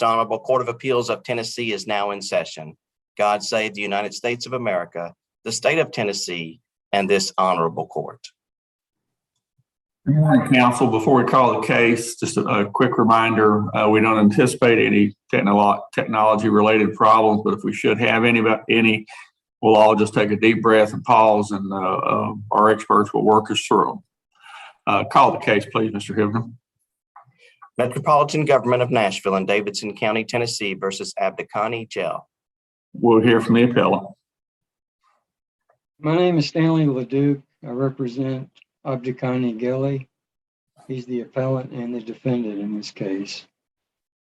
The Honorable Court of Appeals of Tennessee is now in session. God save the United States of America, the state of Tennessee, and this honorable court. Good morning, counsel. Before we call the case, just a quick reminder, we don't anticipate any technology-related problems, but if we should have any, we'll all just take a deep breath and pause, and our experts will work us through them. Call the case, please, Mr. Hivner. Metropolitan Government of Nashville and Davidson County, Tennessee versus Abdiqani, Gelle. We'll hear from the appellant. My name is Stanley Leduc. I represent Abdiqani Gelle. He's the appellant and the defendant in this case.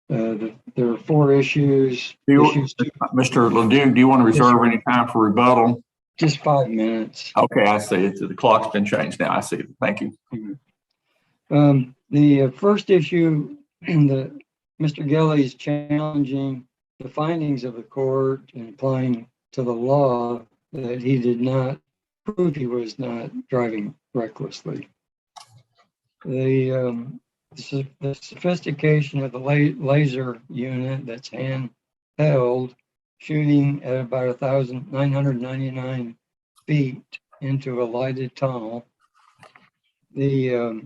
There are four issues. Mr. Leduc, do you want to reserve any time for rebuttal? Just 5 minutes. Okay, I see it. The clock's been changed now. I see it. Thank you. The first issue, Mr. Gelle is challenging the findings of the court and applying to the law that he did not prove he was not driving recklessly. The sophistication of the laser unit that's handheld, shooting at about 1,999 feet into a lighted tunnel, the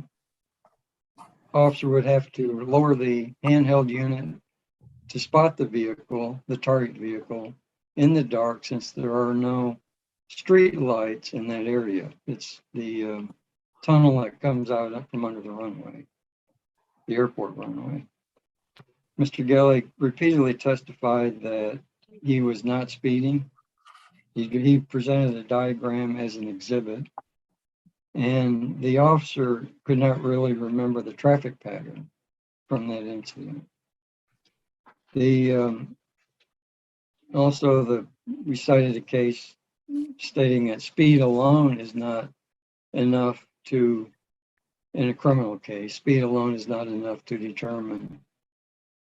officer would have to lower the handheld unit to spot the vehicle, the target vehicle, in the dark, since there are no street lights in that area. It's the tunnel that comes out from under the runway, the airport runway. Mr. Gelle repeatedly testified that he was not speeding. He presented a diagram as an exhibit, and the officer could not really remember the traffic pattern from that incident. We cited a case stating that speed alone is not enough to, in a criminal case, speed alone is not enough to determine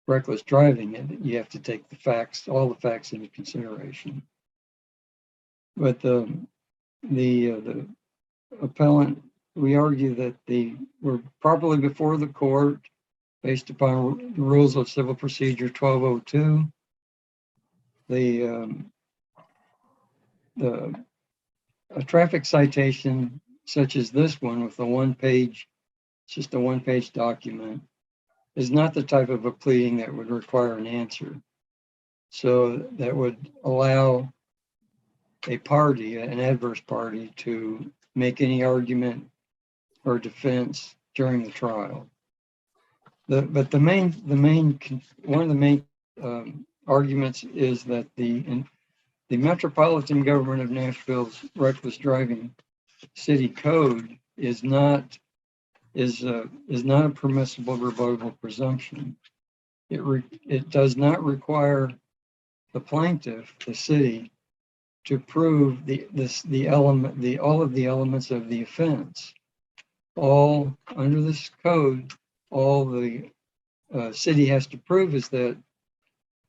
reckless driving, and you have to take the facts, all the facts into consideration. But the appellant, we argue that they were properly before the court based upon the rules of civil procedure 1202. A traffic citation such as this one with just a one-page document, is not the type of a pleading that would require an answer. So that would allow a party, an adverse party, to make any argument or defense during the trial. But one of the main arguments is that the Metropolitan Government of Nashville's reckless driving city code is not a permissible rebuttable presumption. It does not require the plaintiff, the city, to prove all of the elements of the offense. All under this code, all the city has to prove is that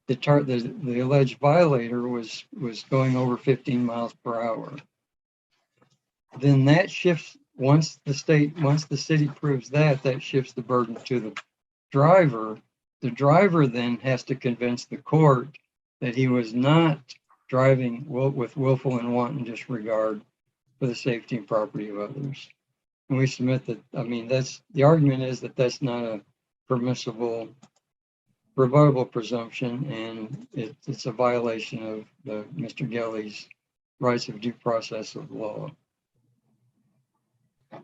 the alleged violator was going over 15 miles per hour. Then that shifts, once the city proves that shifts the burden to the driver. The driver then has to convince the court that he was not driving with willful and wanton disregard for the safety and property of others. And we submit that, the argument is that that's not a permissible rebuttable presumption, and it's a violation of Mr. Gelle's rights of due process of law.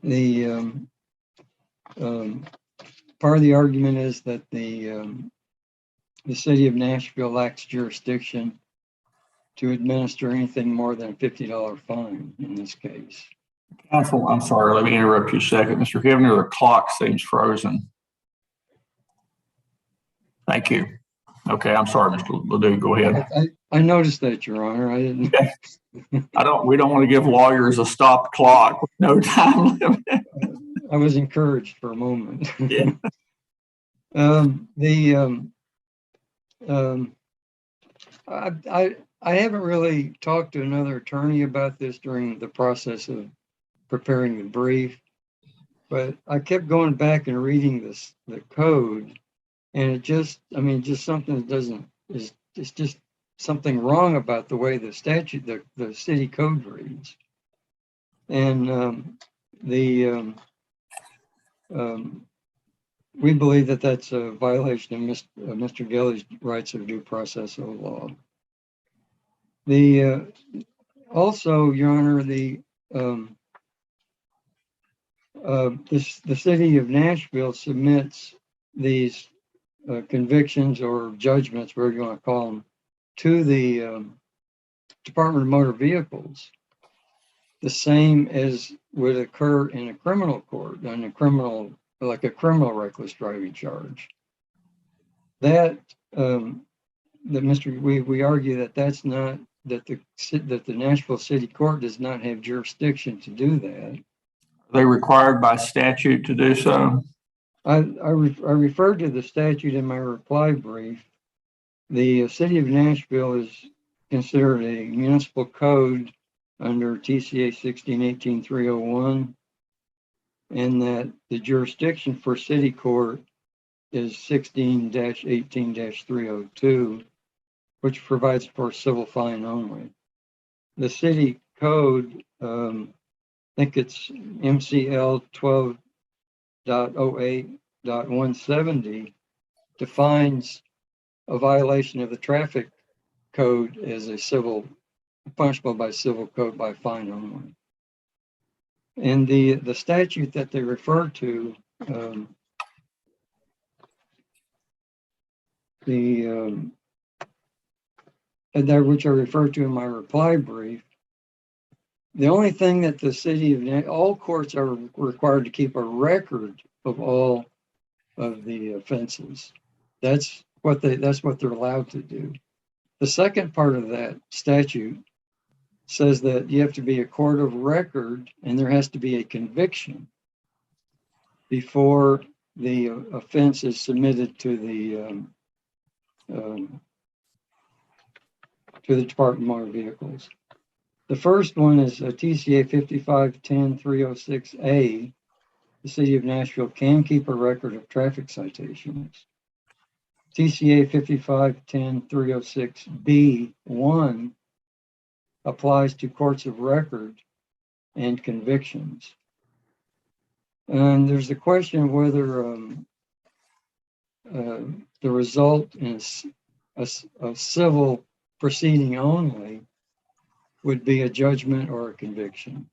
The part of the argument is that the city of Nashville lacks jurisdiction to administer anything more than a $50 fine in this case. Counsel, I'm sorry, let me interrupt you a second. Mr. Hivner, the clock seems frozen. Thank you. Okay, I'm sorry, Mr. Ledoux, go ahead. I noticed that, Your Honor. I didn't. We don't want to give lawyers a stopped clock with no time limit. I was encouraged for a moment. Yeah. I haven't really talked to another attorney about this during the process of preparing the brief, but I kept going back and reading the code, And it just, I mean, just something that doesn't, it's just something wrong about the way the statute, the city code reads. And we believe that that's a violation of Mr. Gelle's rights of due process of law. Also, Your Honor, the city of Nashville submits these convictions or judgments, whatever you want to call them, to the Department of Motor Vehicles, the same as would occur in a criminal court, on a criminal, like a criminal reckless driving charge. That we argue that that's not, that the Nashville City Court does not have jurisdiction to do that. Are they required by statute to do so? I referred to the statute in my reply brief. The city of Nashville is considered a municipal code under TCA 1618-301, and that the jurisdiction for city court is 16-18-302, which provides for civil fine only. The city code, I think it's MCL 12.08.170, defines a violation of the traffic code as a civil, punishable by civil code by fine only. And the statute that they refer to, which I referred to in my reply brief, the only thing that the city of, all courts are required to keep a record of all of the offenses. That's what they're allowed to do. The second part of that statute says that you have to be a court of record and there has to be a conviction before the offense is submitted to the Department of Motor Vehicles. The first one is a TCA 5510-306A. The city of Nashville can keep a record of traffic citations. TCA 5510-306B1 applies to courts of record and convictions. And there's the question of whether the result is a civil proceeding only would be a judgment or a conviction.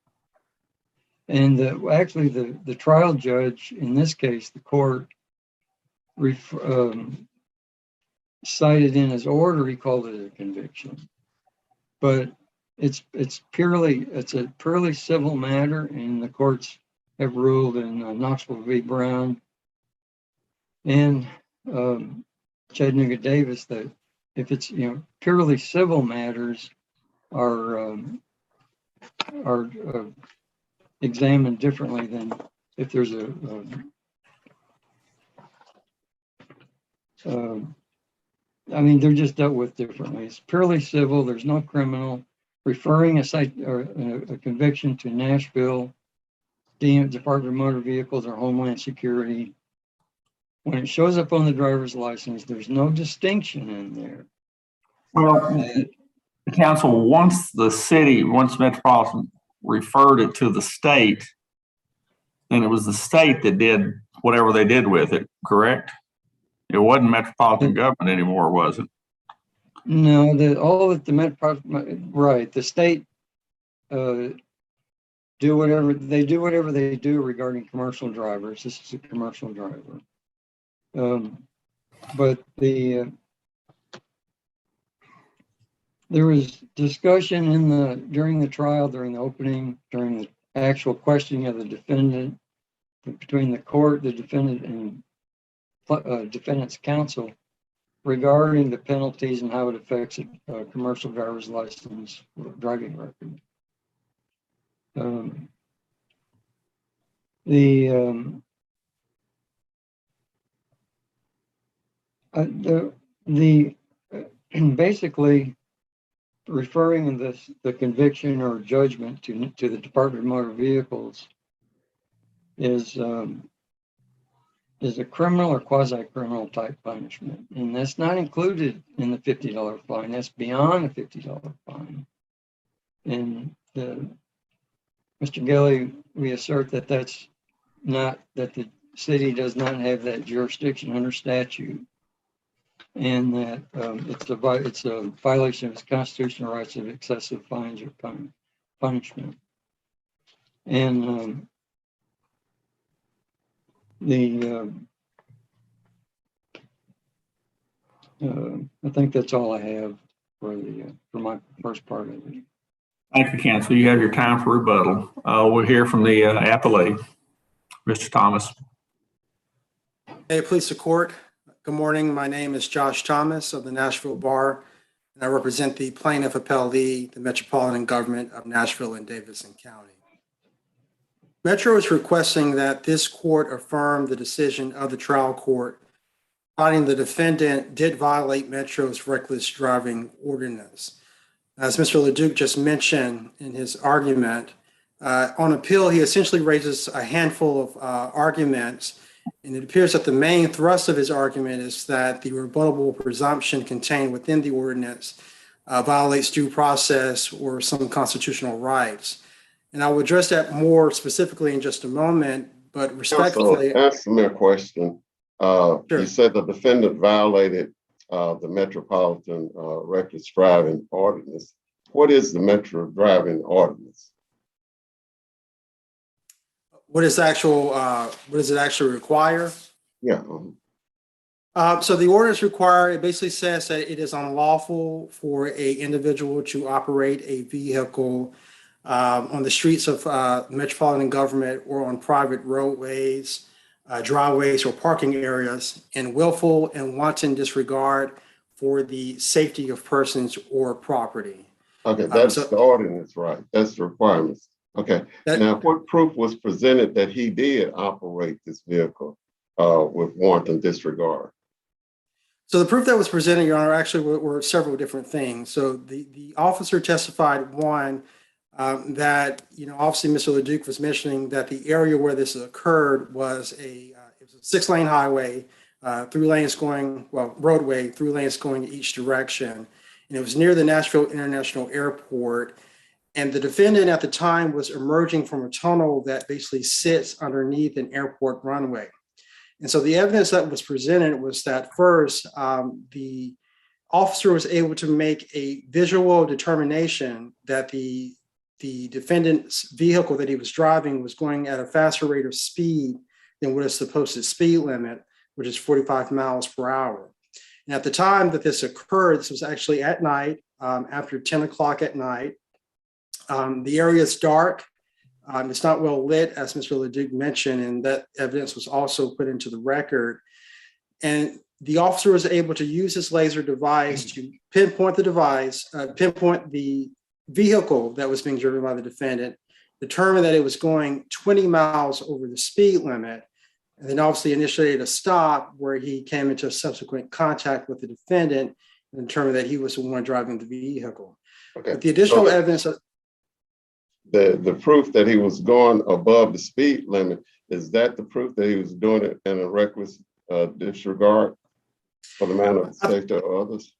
And actually the trial judge, in this case, the court, cited in his order, he called it a conviction. But it's a purely civil matter, and the courts have ruled in Knoxville v. Brown and Chattanooga Davis that if it's, purely civil matters are examined differently than if there's they're just dealt with differently. It's purely civil. There's no criminal. Referring a conviction to Nashville, Department of Motor Vehicles or Homeland Security, when it shows up on the driver's license, there's no distinction in there. Well, counsel, once Metropolitan referred it to the state, then it was the state that did whatever they did with it, correct? It wasn't Metropolitan government anymore, was it? No, all of the Metropolitan, right? The state do whatever they do regarding commercial drivers. This is a commercial driver, but there was discussion during the trial, during the opening, during the actual questioning of the defendant, between the court, the defendant, and defendant's counsel regarding the penalties and how it affects a commercial driver's license driving record. Basically referring the conviction or judgment to the Department of Motor Vehicles is is a criminal or quasi-criminal type punishment. And that's not included in the $50 fine. That's beyond a $50 fine. And Mr. Gelle, we assert that that's not, that the city does not have that jurisdiction under statute. And that it's a violation of its constitutional rights of excessive fines or punishment. And I think that's all I have for my first part of it. Thank you, counsel. You have your time for rebuttal. We'll hear from the appellee, Mr. Thomas. Hey, police and court. Good morning. My name is Josh Thomas of the Nashville Bar, and I represent the plaintiff appellee, the Metropolitan Government of Nashville and Davidson County. Metro is requesting that this court affirm the decision of the trial court finding the defendant did violate Metro's reckless driving ordinance. As Mr. LeDuc just mentioned in his argument, on appeal, he essentially raises a handful of arguments, and it appears that the main thrust of his argument is that the rebuttable presumption contained within the ordinance violates due process or some constitutional rights. And I will address that more specifically in just a moment, but respectfully. So answer me a question. Sure. You said the defendant violated the Metropolitan reckless driving ordinance. What is the Metro driving ordinance? What does it actually require? Yeah. So the ordinance it basically says that it is unlawful for an individual to operate a vehicle on the streets of metropolitan government or on private roadways, driveways, or parking areas in willful and wanton disregard for the safety of persons or property. Okay, that's the ordinance, right? That's the requirements. Okay. Now, what proof was presented that he did operate this vehicle with wanton disregard? So the proof that was presented, Your Honor, actually were several different things. So the officer testified, one, that, obviously Mr. LeDuc was mentioning that the area where this occurred was it was a 6-lane highway, 3 lanes going, roadway, 3 lanes going each direction. And it was near the Nashville International Airport. And the defendant at the time was emerging from a tunnel that basically sits underneath an airport runway. And so the evidence that was presented was that first, the officer was able to make a visual determination that the defendant's vehicle that he was driving was going at a faster rate of speed than what is supposed to speed limit, which is 45 miles per hour. And at the time that this occurred, this was actually at night, after 10 o'clock at night. The area is dark. It's not well lit, as Mr. LeDuc mentioned, and that evidence was also put into the record. And the officer was able to use his laser device to pinpoint the vehicle that was being driven by the defendant, determine that it was going 20 miles over the speed limit, and then obviously initiated a stop where he came into subsequent contact with the defendant and determined that he was the one driving the vehicle. Okay. But the additional evidence. The proof that he was going above the speed limit, is that the proof that he was doing it in a reckless disregard for the manner of safety of others?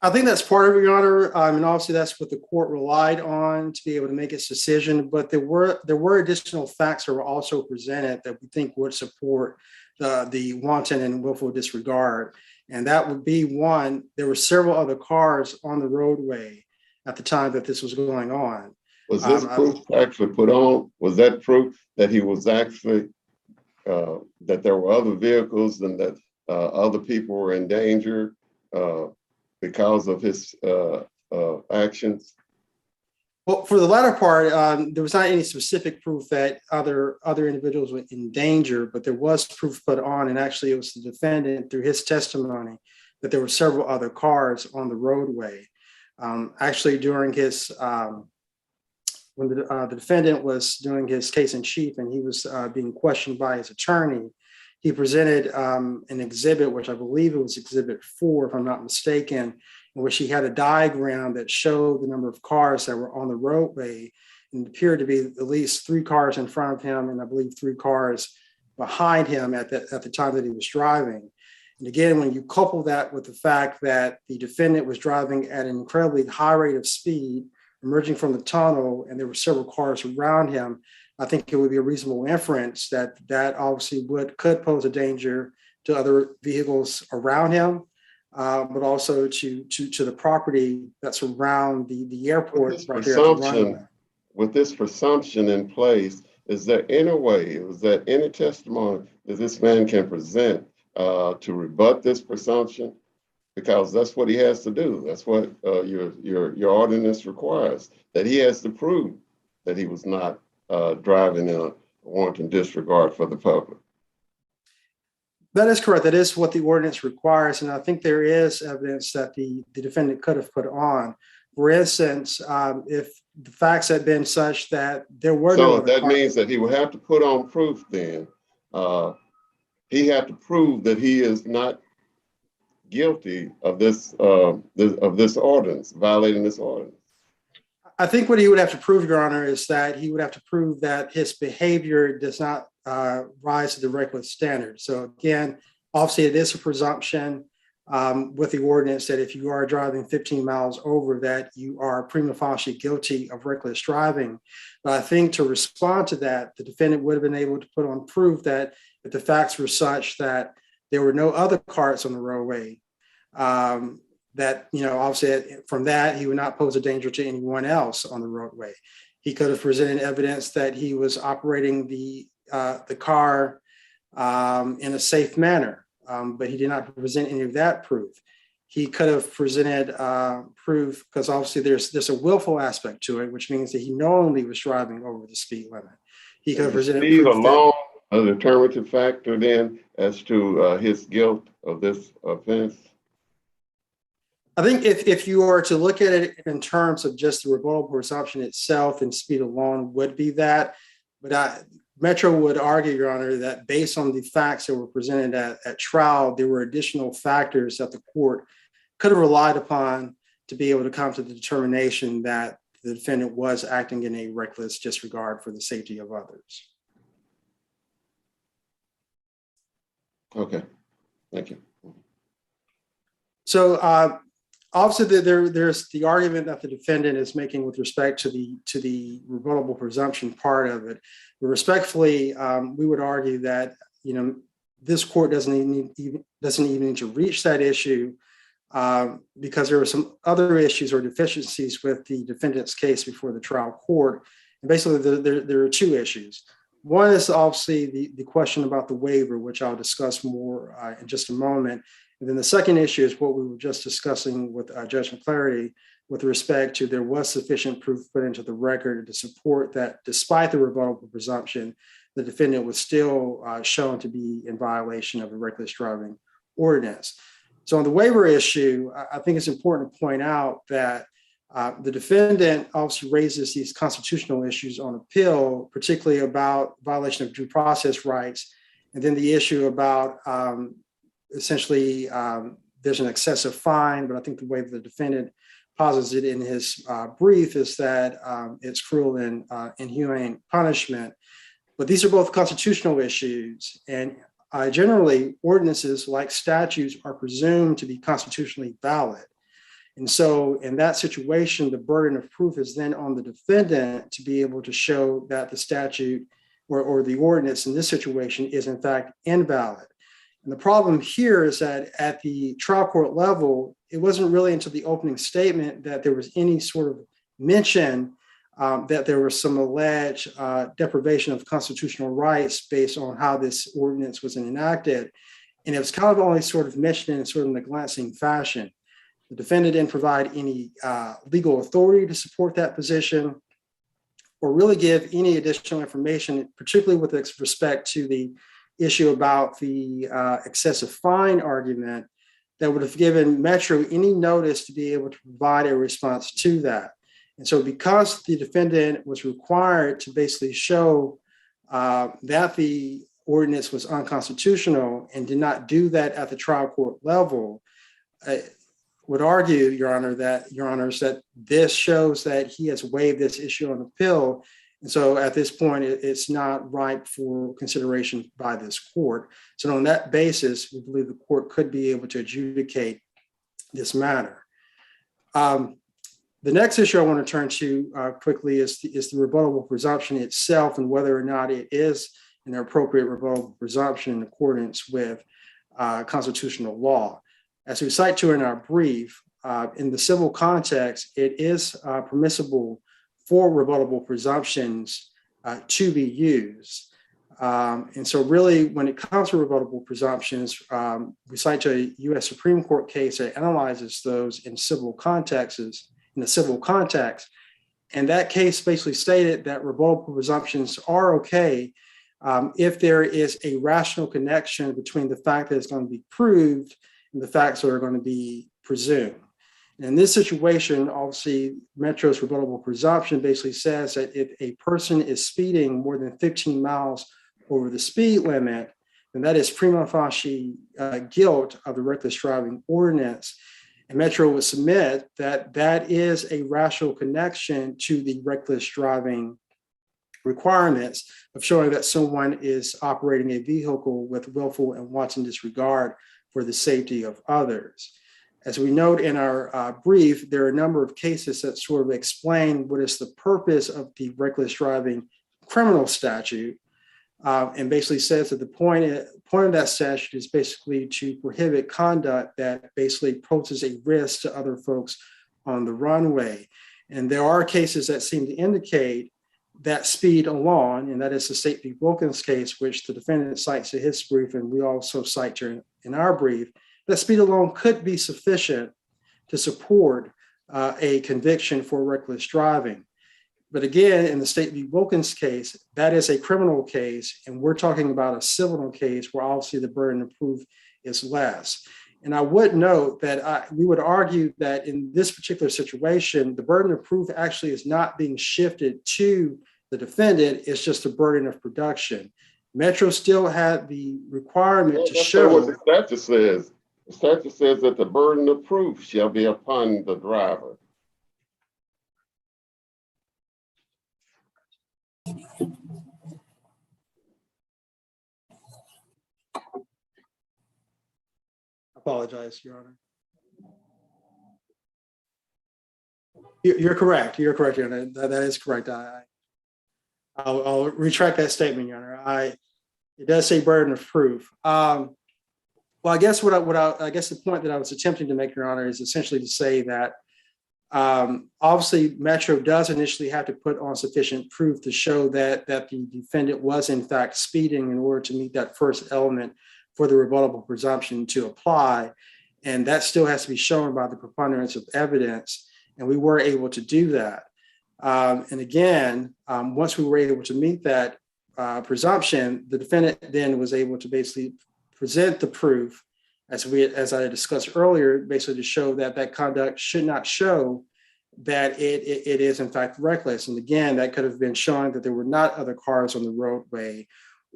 I think that's part of it, Your Honor. And obviously that's what the court relied on to be able to make its decision. But there were additional facts that were also presented that we think would support the wanton and willful disregard. And that would be, one, there were several other cars on the roadway at the time that this was going on. Was this proof actually put on? Was that proof that he was actually, that there were other vehicles and that other people were in danger because of his actions? Well, for the latter part, there was not any specific proof that other individuals were in danger, but there was proof put on, and actually it was the defendant through his testimony that there were several other cars on the roadway. Actually, during his when the defendant was doing his case in chief and he was being questioned by his attorney, he presented an exhibit, which I believe it was Exhibit 4, if I'm not mistaken, in which he had a diagram that showed the number of cars that were on the roadway, and it appeared to be at least 3 cars in front of him, and I believe 3 cars behind him at the time that he was driving. And again, when you couple that with the fact that the defendant was driving at an incredibly high rate of speed, emerging from the tunnel, and there were several cars around him, I think it would be a reasonable inference that that obviously could pose a danger to other vehicles around him, but also to the property that's around the airport. With this presumption in place, is there any testimony that this man can present to rebut this presumption? Because that's what he has to do. That's what your ordinance requires, that he has to prove that he was not driving in a wanton disregard for the public. That is correct. That is what the ordinance requires. And I think there is evidence that the defendant could have put on. For instance, if the facts had been such that there were no other that cars. means that he would have to put on proof then. He had to prove that he is not guilty of this ordinance, violating this ordinance. I think what he would have to prove, Your Honor, is that he would have to prove that his behavior does not rise to the reckless standard. So again, obviously it is a presumption with the ordinance that if you are driving 15 miles over, that you are prima facie guilty of reckless driving. But I think to respond to that, the defendant would have been able to put on proof that if the facts were such that there were no other cars on the roadway, that, obviously from that, he would not pose a danger to anyone else on the roadway. He could have presented evidence that he was operating the car in a safe manner, but he did not present any of that proof. He could have presented proof, because obviously there's a willful aspect to it, which means that he knowingly was driving over the speed limit. He could have presented speed proof alone a determinative factor then as to his guilt of this offense. I think if you are to look at it in terms of just the rebuttable presumption itself, and speed alone would be that. But Metro would argue, Your Honor, that based on the facts that were presented at trial, there were additional factors that the court could have relied upon to be able to come to the determination that the defendant was acting in a reckless disregard for the safety of others. Okay, thank you. So obviously there's the argument that the defendant is making with respect to the rebuttable presumption part of it. But respectfully, we would argue that this court doesn't even need to reach that issue because there were some other issues or deficiencies with the defendant's case before the trial court. And basically, there are two issues. One is obviously the question about the waiver, which I'll discuss more in just a moment. And then the second issue is what we were just discussing with Judge McClarity with respect to there was sufficient proof put into the record to support that despite the rebuttable presumption, the defendant was still shown to be in violation of the reckless driving ordinance. So on the waiver issue, I think it's important to point out that the defendant obviously raises these constitutional issues on appeal, particularly about violation of due process rights. And then the issue about essentially there's an excessive fine, but I think the way the defendant posits it in his brief is that it's cruel and inhumane punishment. But these are both constitutional issues, and generally ordinances like statutes are presumed to be constitutionally valid. And so in that situation, the burden of proof is then on the defendant to be able to show that the statute or the ordinance in this situation is in fact invalid. And the problem here is that at the trial court level, it wasn't really until the opening statement that there was any sort of mention that there was some alleged deprivation of constitutional rights based on how this ordinance was enacted. And it was kind of only sort of mentioned in sort of a glancing fashion. The defendant didn't provide any legal authority to support that position or really give any additional information, particularly with respect to the issue about the excessive fine argument that would have given Metro any notice to be able to provide a response to that. And so because the defendant was required to basically show that the ordinance was unconstitutional and did not do that at the trial court level, would argue, Your Honors, that this shows that he has waived this issue on appeal. And so at this point, it's not ripe for consideration by this court. So on that basis, we believe the court could be able to adjudicate this matter. The next issue I want to turn to quickly is the rebuttable presumption itself and whether or not it is an appropriate rebuttable presumption in accordance with constitutional law. As we cite to in our brief, in the civil context, it is permissible for rebuttable presumptions to be used. And so really, when it comes to rebuttable presumptions, we cite to a U.S. Supreme Court case that analyzes those in the civil context. And that case basically stated that rebuttable presumptions are okay if there is a rational connection between the fact that it's going to be proved and the facts that are going to be presumed. In this situation, obviously, Metro's rebuttable presumption basically says that if a person is speeding more than 15 miles over the speed limit, then that is prima facie guilt of the reckless driving ordinance. And Metro would submit that that is a rational connection to the reckless driving requirements of showing that someone is operating a vehicle with willful and wanton disregard for the safety of others. As we note in our brief, there are a number of cases that sort of explain what is the purpose of the reckless driving criminal statute, and basically says that the point of that statute is basically to prohibit conduct that basically poses a risk to other folks on the runway. And there are cases that seem to indicate that speed alone, and that is the State v. Wilkins case, which the defendant cites in his brief, and we also cite in our brief, that speed alone could be sufficient to support a conviction for reckless driving. But again, in the State v. Wilkins case, that is a criminal case, and we're talking about a civil case where obviously the burden of proof is less. And I would note that we would argue that in this particular situation, the burden of proof actually is not being shifted to the defendant, it's just a burden of production. Metro still had the requirement to show. What the statute says. The statute says that the burden of proof shall be upon the driver. Apologize, Your Honor. You're correct. You're correct, Your Honor. That is correct. I'll retract that statement, Your Honor. It does say burden of proof. Well, I guess I guess the point that I was attempting to make, Your Honor, is essentially to say that obviously Metro does initially have to put on sufficient proof to show that the defendant was in fact speeding in order to meet that first element for the rebuttable presumption to apply. And that still has to be shown by the preponderance of evidence. And we were able to do that. And again, once we were able to meet that presumption, the defendant then was able to basically present the proof, as I discussed earlier, basically to show that that conduct should not show that it is in fact reckless. And again, that could have been showing that there were not other cars on the roadway,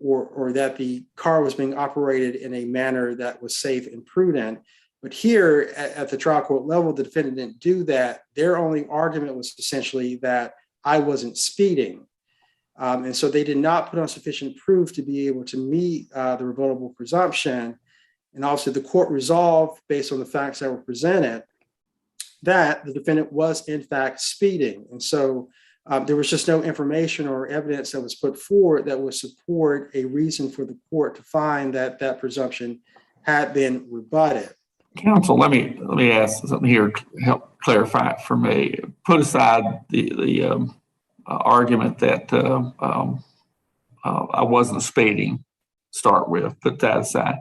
or that the car was being operated in a manner that was safe and prudent. But here at the trial court level, the defendant didn't do that. Their only argument was essentially that I wasn't speeding. And so they did not put on sufficient proof to be able to meet the rebuttable presumption. And also the court resolved, based on the facts that were presented, that the defendant was in fact speeding. And so there was just no information or evidence that was put forward that would support a reason for the court to find that that presumption had been rebutted. Counsel, let me ask something here to help clarify it for me. Put aside the argument that I wasn't speeding. Start with, put that aside.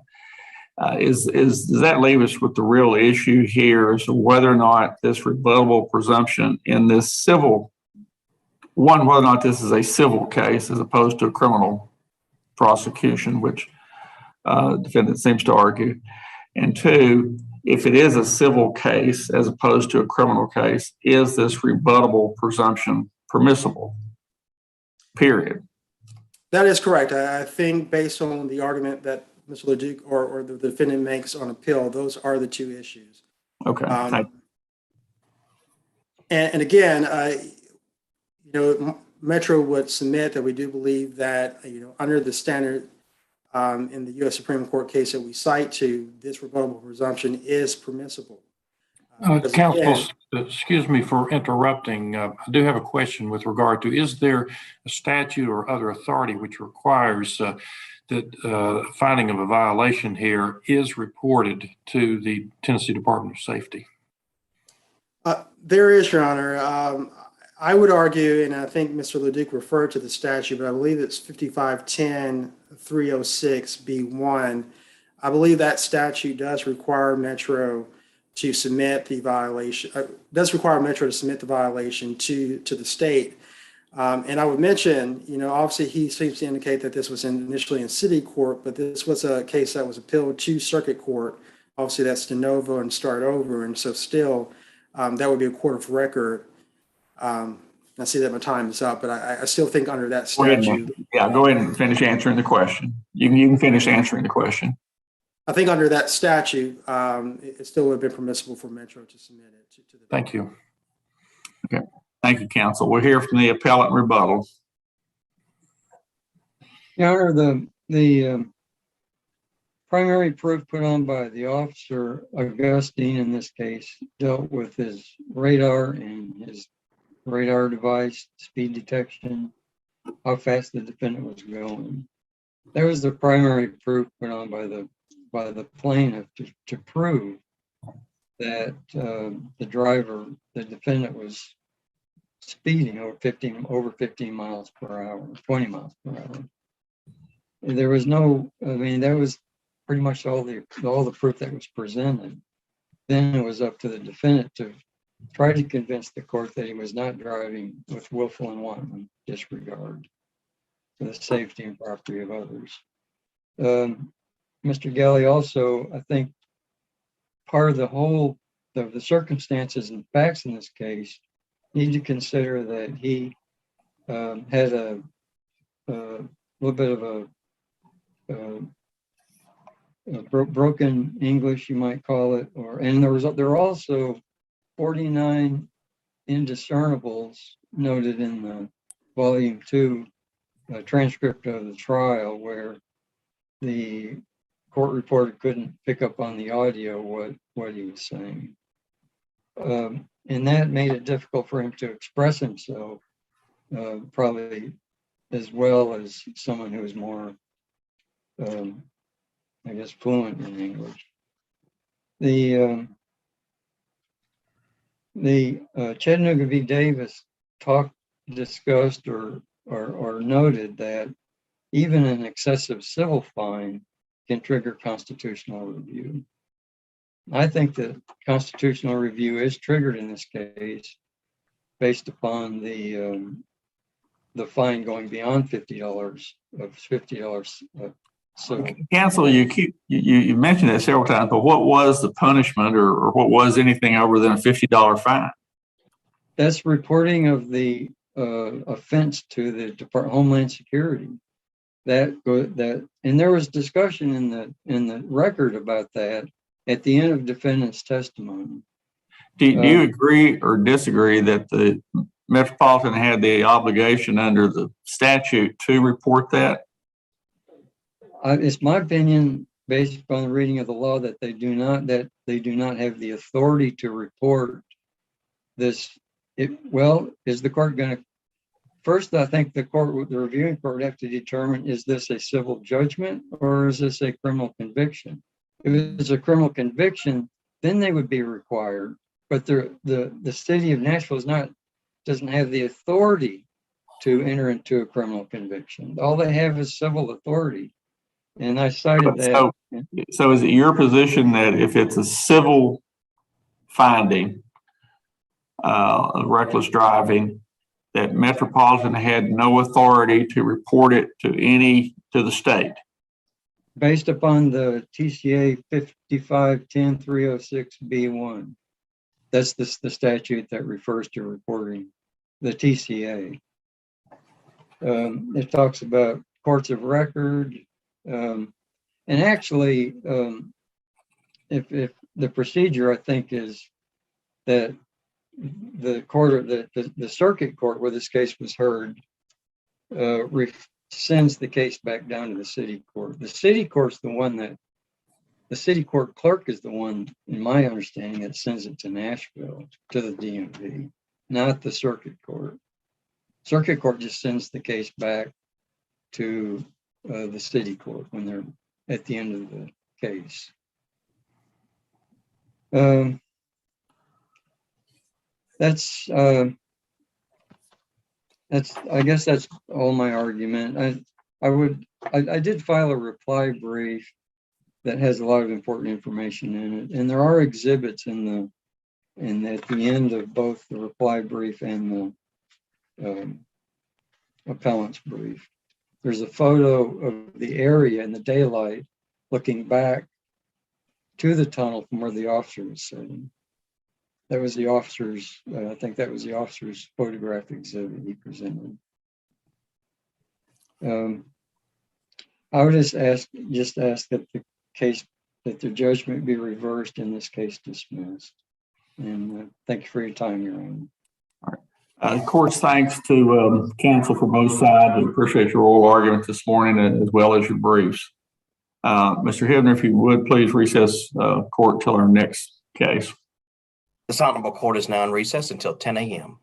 Does that leave us with the real issue here as to whether or not this rebuttable presumption in this civil, whether or not this is a civil case as opposed to a criminal prosecution, which the defendant seems to argue, and two, if it is a civil case as opposed to a criminal case, is this rebuttable presumption permissible? Period. That is correct. I think based on the argument that Mr. LeDuc or the defendant makes on appeal, those are the two issues. Okay. And again, Metro would submit that we do believe that, under the standard in the U.S. Supreme Court case that we cite to, this rebuttable presumption is permissible. Because Counsel, again, excuse me for interrupting. I do have a question with regard to, is there a statute or other authority which requires that finding of a violation here is reported to the Tennessee Department of Safety? there is, Your Honor. I would argue, and I think Mr. Leduc referred to the statute, but I believe it's 5510-306B1. I believe that statute does require Metro to submit the violation, does require Metro to submit the violation to the state. And I would mention, obviously he seems to indicate that this was initially in city court, but this was a case that was appealed to circuit court. Obviously that's de novo and start over. And so still, that would be a court of record. I see that my time is up, but I still think under that statute. Go ahead and finish answering the question. You can finish answering the question. I think under that statute, it still would have been permissible for Metro to submit it to the. Thank you. Okay. Thank you, counsel. We'll hear from the appellate rebuttal. Your Honor, the primary proof put on by the officer, Augustine in this case, dealt with his radar and his radar device, speed detection, how fast the defendant was going. That was the primary proof put on by the plaintiff to prove that the defendant was speeding over 15 miles per hour, 20 miles per hour. And there was no, that was pretty much all the proof that was presented. Then it was up to the defendant to try to convince the court that he was not driving with willful and wanton disregard for the safety and property of others. Mr. Gelle also, I think, part of the circumstances and facts in this case need to consider that he had a little bit of a broken English, you might call it, and there were also 49 indiscernibles noted in the volume 2 transcript of the trial, where the court reporter couldn't pick up on the audio what he was saying. And that made it difficult for him to express himself, probably as well as someone who was more, fluent in English. The Chattanooga v. Davis discussed or noted that even an excessive civil fine can trigger constitutional review. I think that constitutional review is triggered in this case based upon the fine going beyond $50 So, counsel, you mentioned it several times, but what was the punishment, or what was anything over than a $50 fine? that's reporting of the offense to the Department of Homeland Security. And there was discussion in the record about that at the end of defendant's testimony. Do you agree or disagree that the Metropolitan had the obligation under the statute to report that? It's my opinion, based upon the reading of the law, that they do not have the authority to report this. Is the court going to? First, I think the reviewing court would have to determine, is this a civil judgment or is this a criminal conviction? If it's a criminal conviction, then they would be required. But the city of Nashville doesn't have the authority to enter into a criminal conviction. All they have is civil authority. And I cited that. So is it your position that if it's a civil finding of reckless driving, that Metropolitan had no authority to report it to the state? Based upon the TCA 5510-306B1. That's the statute that refers to reporting the TCA. It talks about courts of record. And actually, if the procedure, I think, is that the court, the circuit court where this case was heard, sends the case back down to the city court. The city court's the one that, the city court clerk is the one, in my understanding, that sends it to Nashville, to the DMV, not the circuit court. Circuit court just sends the case back to the city court when they're at the end of the case. I guess that's all my argument. I did file a reply brief that has a lot of important information in it, and there are exhibits at the end of both the reply brief and the appellant's brief. There's a photo of the area in the daylight looking back to the tunnel from where the officer was sitting. That was the officer's, I think that was the officer's photograph exhibit he presented. I would just ask that the judgment be reversed and this case dismissed. And thank you for your time, Your Honor. Of course, thanks to counsel for both sides. We appreciate your oral argument this morning as well as your briefs. Mr. Hibner, if you would, please recess court till our next case. This honorable court is now in recess until 10 a.m.